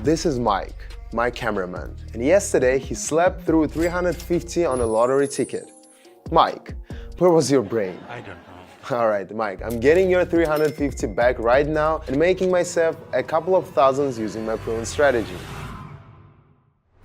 This is Mike, my cameraman, and yesterday he slept through 350 on a lottery ticket. Mike, where was your brain? I don't know. Alright, Mike, I'm getting your 350 back right now and making myself a couple of thousands using my proven strategy.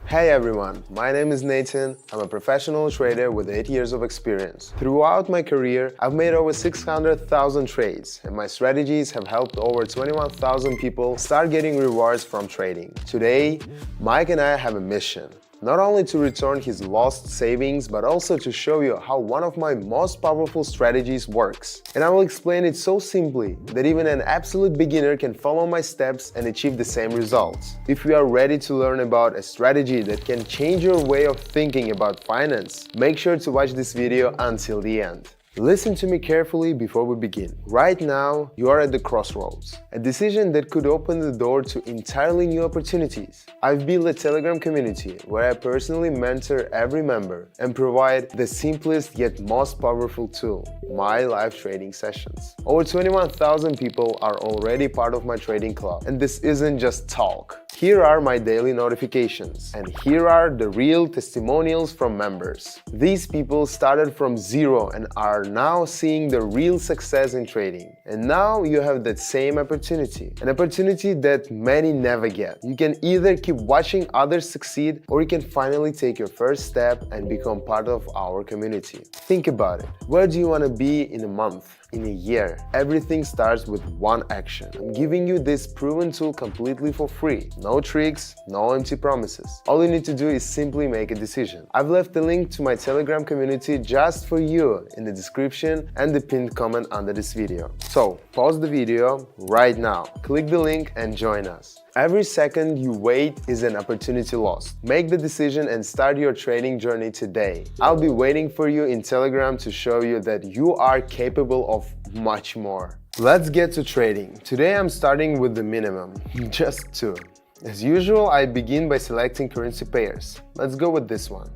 Hey everyone, my name is Nathan. I'm a professional trader with 8 years of experience. Throughout my career, I've made over 600,000 trades, and my strategies have helped over 21,000 people start getting rewards from trading. Today, Mike and I have a mission. Not only to return his lost savings, but also to show you how one of my most powerful strategies works. And I will explain it so simply that even an absolute beginner can follow my steps and achieve the same results. If you are ready to learn about a strategy that can change your way of thinking about finance, make sure to watch this video until the end. Listen to me carefully before we begin. Right now, you are at the crossroads, a decision that could open the door to entirely new opportunities. I've built a Telegram community where I personally mentor every member and provide the simplest yet most powerful tool, my live trading sessions. Over 21,000 people are already part of my trading club, and this isn't just talk. Here are my daily notifications, and here are the real testimonials from members. These people started from zero and are now seeing the real success in trading. And now you have that same opportunity, an opportunity that many never get. You can either keep watching others succeed, or you can finally take your first step and become part of our community. Think about it. Where do you want to be in a month? In a year? Everything starts with one action. I'm giving you this proven tool completely for free. No tricks, no empty promises. All you need to do is simply make a decision. I've left the link to my Telegram community just for you in the description and the pinned comment under this video. So, pause the video right now, click the link and join us. Every second you wait is an opportunity lost. Make the decision and start your trading journey today. I'll be waiting for you in Telegram to show you that you are capable of much more. Let's get to trading. Today I'm starting with the minimum, just 2. As usual, I begin by selecting currency pairs. Let's go with this one.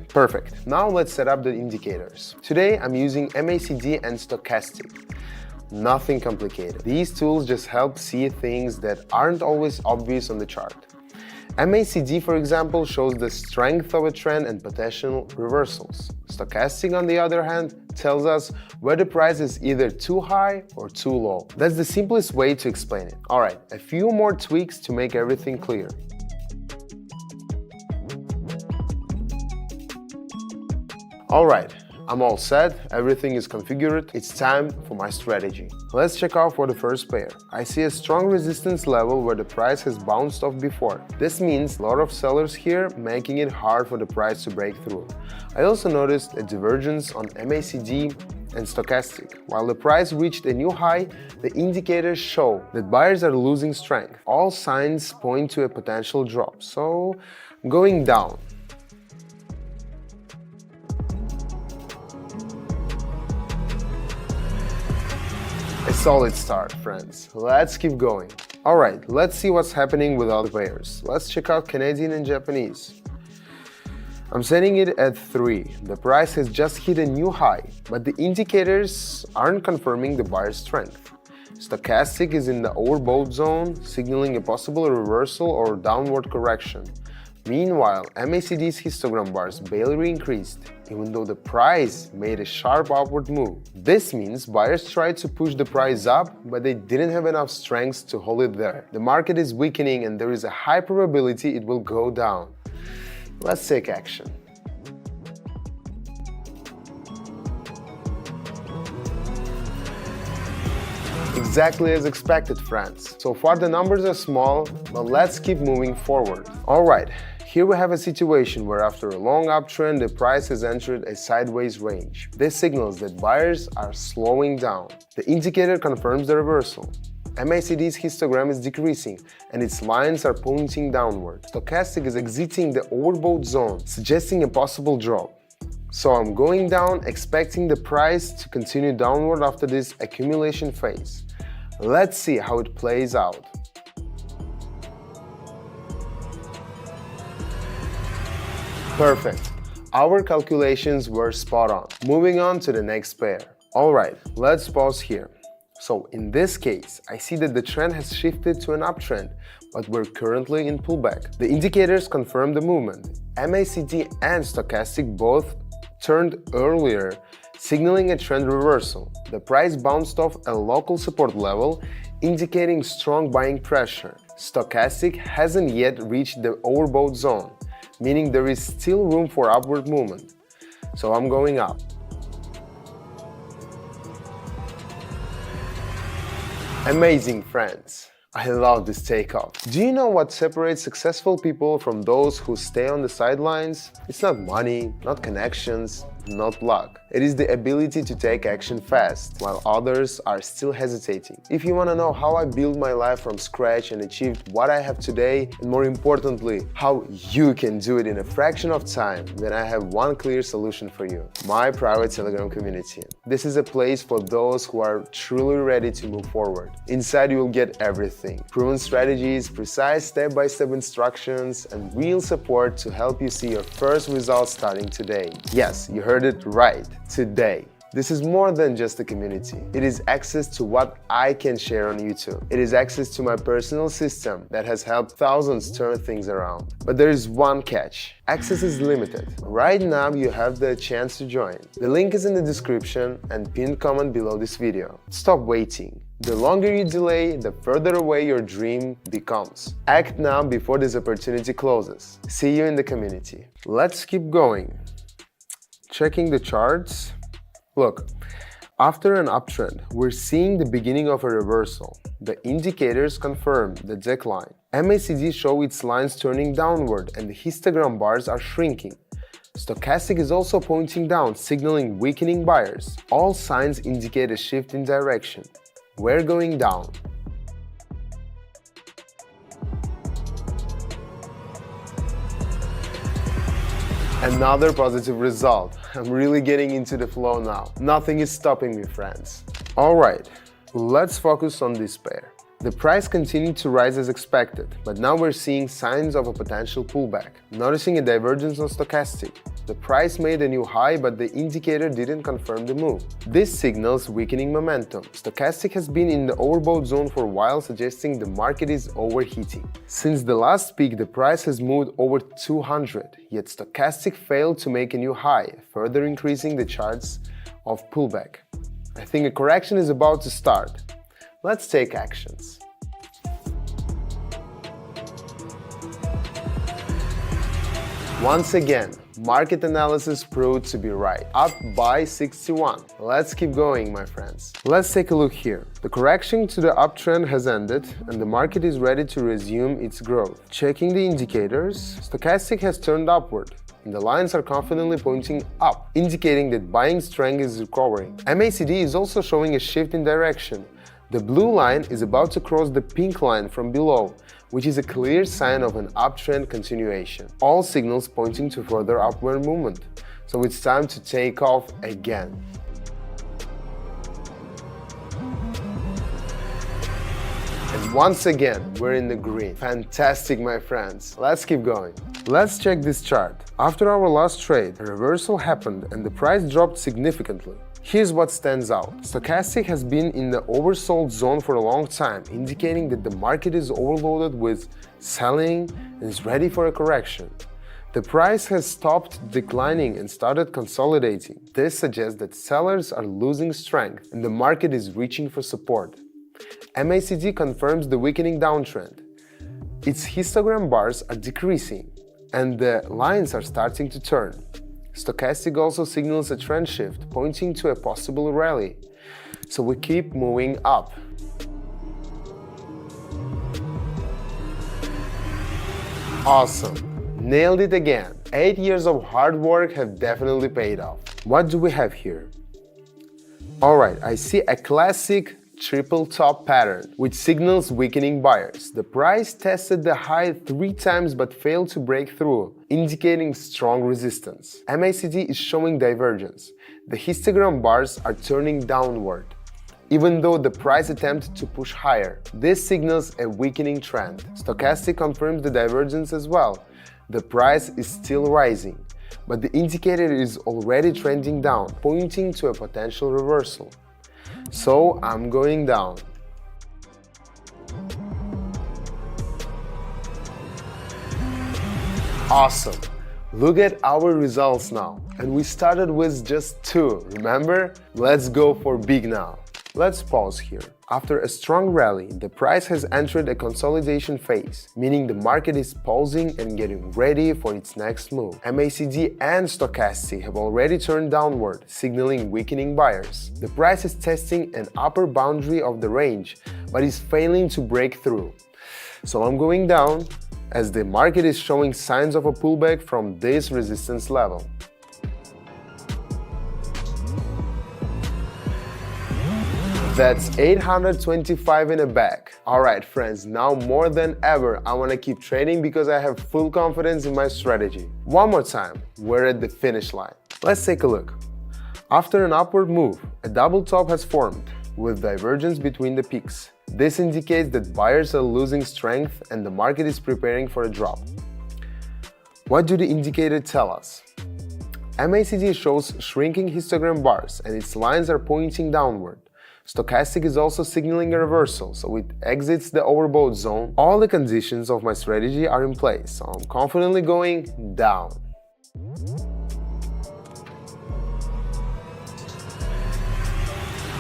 Perfect. Now let's set up the indicators. Today I'm using MACD and Stochastic. Nothing complicated. These tools just help see things that aren't always obvious on the chart. MACD, for example, shows the strength of a trend and potential reversals. Stochastic, on the other hand, tells us where the price is either too high or too low. That's the simplest way to explain it. Alright, a few more tweaks to make everything clear. Alright, I'm all set, everything is configured, it's time for my strategy. Let's check out for the first pair. I see a strong resistance level where the price has bounced off before. This means a lot of sellers here, making it hard for the price to break through. I also noticed a divergence on MACD and Stochastic. While the price reached a new high, the indicators show that buyers are losing strength. All signs point to a potential drop, so going down. A solid start, friends. Let's keep going. Alright, let's see what's happening with other pairs. Let's check out Canadian and Japanese. I'm setting it at 3. The price has just hit a new high, but the indicators aren't confirming the buyer's strength. Stochastic is in the overbought zone, signaling a possible reversal or downward correction. Meanwhile, MACD's histogram bars barely increased, even though the price made a sharp upward move. This means buyers tried to push the price up, but they didn't have enough strength to hold it there. The market is weakening and there is a high probability it will go down. Let's take action. Exactly as expected, friends. So far the numbers are small, but let's keep moving forward. Alright, here we have a situation where after a long uptrend, the price has entered a sideways range. This signals that buyers are slowing down. The indicator confirms the reversal. MACD's histogram is decreasing and its lines are pointing downward. Stochastic is exiting the overbought zone, suggesting a possible drop. So I'm going down, expecting the price to continue downward after this accumulation phase. Let's see how it plays out. Perfect. Our calculations were spot on. Moving on to the next pair. Alright, let's pause here. So in this case, I see that the trend has shifted to an uptrend, but we're currently in pullback. The indicators confirm the movement. MACD and stochastic both turned earlier, signaling a trend reversal. The price bounced off a local support level, indicating strong buying pressure. Stochastic hasn't yet reached the overbought zone, meaning there is still room for upward movement. So I'm going up. Amazing, friends! I love this takeoff. Do you know what separates successful people from those who stay on the sidelines? It's not money, not connections, not luck. It is the ability to take action fast, while others are still hesitating. If you want to know how I built my life from scratch and achieved what I have today, and more importantly, how you can do it in a fraction of time, then I have one clear solution for you: my private Telegram community. This is a place for those who are truly ready to move forward. Inside you will get everything: proven strategies, precise step-by-step instructions, and real support to help you see your first results starting today. Yes, you heard it right. Today. This is more than just a community. It is access to what I can share on YouTube. It is access to my personal system that has helped thousands turn things around. But there is one catch. Access is limited. Right now you have the chance to join. The link is in the description and pinned comment below this video. Stop waiting. The longer you delay, the further away your dream becomes. Act now before this opportunity closes. See you in the community. Let's keep going. Checking the charts. Look, after an uptrend, we're seeing the beginning of a reversal. The indicators confirm the decline. MACD show its lines turning downward and the histogram bars are shrinking. Stochastic is also pointing down, signaling weakening buyers. All signs indicate a shift in direction. We're going down. Another positive result. I'm really getting into the flow now. Nothing is stopping me, friends. Alright, let's focus on this pair. The price continued to rise as expected, but now we're seeing signs of a potential pullback. Noticing a divergence on stochastic. The price made a new high, but the indicator didn't confirm the move. This signals weakening momentum. Stochastic has been in the overbought zone for a while, suggesting the market is overheating. Since the last peak, the price has moved over 200, yet stochastic failed to make a new high, further increasing the chances of pullback. I think a correction is about to start. Let's take actions. Once again, market analysis proved to be right, up by 61. Let's keep going, my friends. Let's take a look here. The correction to the uptrend has ended and the market is ready to resume its growth. Checking the indicators, stochastic has turned upward and the lines are confidently pointing up, indicating that buying strength is recovering. MACD is also showing a shift in direction. The blue line is about to cross the pink line from below, which is a clear sign of an uptrend continuation. All signals pointing to further upward movement. So it's time to take off again. And once again, we're in the green. Fantastic, my friends. Let's keep going. Let's check this chart. After our last trade, a reversal happened and the price dropped significantly. Here's what stands out. Stochastic has been in the oversold zone for a long time, indicating that the market is overloaded with selling and is ready for a correction. The price has stopped declining and started consolidating. This suggests that sellers are losing strength and the market is reaching for support. MACD confirms the weakening downtrend. Its histogram bars are decreasing and the lines are starting to turn. Stochastic also signals a trend shift, pointing to a possible rally. So we keep moving up. Awesome! Nailed it again. 8 years of hard work have definitely paid off. What do we have here? Alright, I see a classic triple top pattern, which signals weakening buyers. The price tested the high 3 times but failed to break through, indicating strong resistance. MACD is showing divergence. The histogram bars are turning downward, even though the price attempted to push higher. This signals a weakening trend. Stochastic confirms the divergence as well. The price is still rising, but the indicator is already trending down, pointing to a potential reversal. So I'm going down. Awesome! Look at our results now. And we started with just 2, remember? Let's go for big now. Let's pause here. After a strong rally, the price has entered a consolidation phase, meaning the market is pausing and getting ready for its next move. MACD and Stochastic have already turned downward, signaling weakening buyers. The price is testing an upper boundary of the range, but is failing to break through. So I'm going down, as the market is showing signs of a pullback from this resistance level. That's 825 in a bag. Alright friends, now more than ever I want to keep trading because I have full confidence in my strategy. One more time, we're at the finish line. Let's take a look. After an upward move, a double top has formed, with divergence between the peaks. This indicates that buyers are losing strength and the market is preparing for a drop. What do the indicators tell us? MACD shows shrinking histogram bars and its lines are pointing downward. Stochastic is also signaling a reversal, so it exits the overbought zone. All the conditions of my strategy are in place, so I'm confidently going down.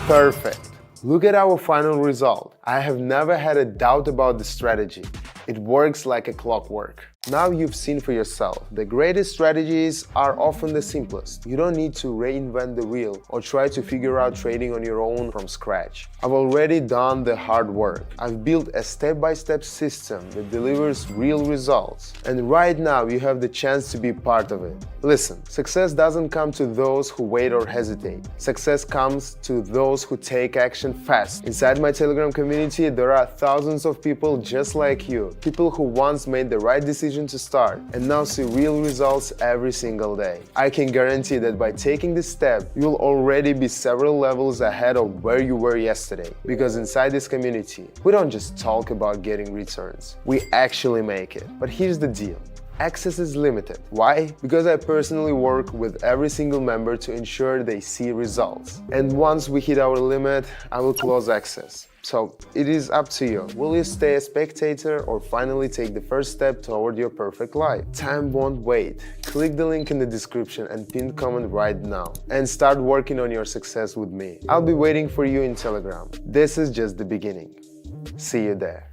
Perfect. Look at our final result. I have never had a doubt about the strategy. It works like a clockwork. Now you've seen for yourself, the greatest strategies are often the simplest. You don't need to reinvent the wheel or try to figure out trading on your own from scratch. I've already done the hard work. I've built a step-by-step system that delivers real results. And right now you have the chance to be part of it. Listen, success doesn't come to those who wait or hesitate. Success comes to those who take action fast. Inside my Telegram community, there are thousands of people just like you. People who once made the right decision to start and now see real results every single day. I can guarantee that by taking this step, you'll already be several levels ahead of where you were yesterday. Because inside this community, we don't just talk about getting returns, we actually make it. But here's the deal. Access is limited. Why? Because I personally work with every single member to ensure they see results. And once we hit our limit, I will close access. So it is up to you. Will you stay a spectator or finally take the first step toward your perfect life? Time won't wait. Click the link in the description and pinned comment right now and start working on your success with me. I'll be waiting for you in Telegram. This is just the beginning. See you there.